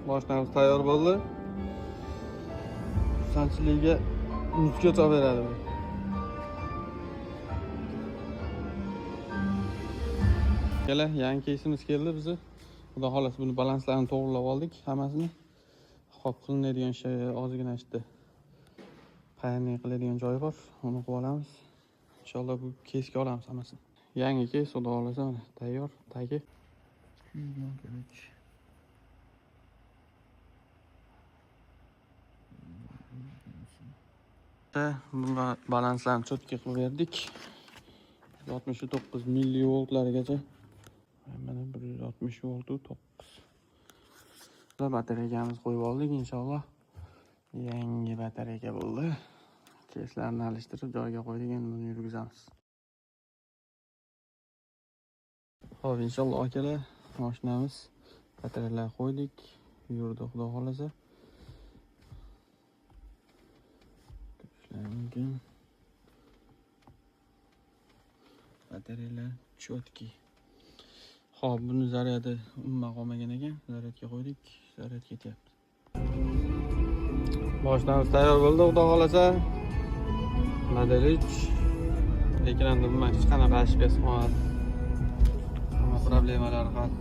Mashinamiz tayyor bo'ldi. Sanchiligiga nutgacha beradi. Kela yangi keysimiz keldi bizni. Xudo xolasa buni balanslarini to'g'rilab oldik hammasini. Xo'p, qilinadigan shay ozgina ishda. Qayerni qiladigan joyi bor, uni qilib olamiz. Inshaalloh bu keysga olamiz hammasini. Yangi keys xudo xolasa tayyor, tagi. Bunga balanslarni cho'tka qilib berdik. 69 millivoltlargacha. Mana 160 volt 9. Batareyamizni qo'yib oldik inshaalloh. Yangi batareya bo'ldi. Keyslarni alishtirib joyiga qo'ydik, endi buni yurgizamiz. Xo'p, inshaalloh akalar, mashinamiz batareyalar qo'ydik, yurdi xudo xolasa. Mumkin. Batareyalar chotki. Xo'p, buni zaryadi umuman qolmagan ekan, zaryadga qo'ydik, zaryad ketyapti. Mashinamiz tayyor bo'ldi, xudo xolasa. Model 3. Ekranda umuman hech qanaqa HPS qolmadi. Hamma problemalari hal.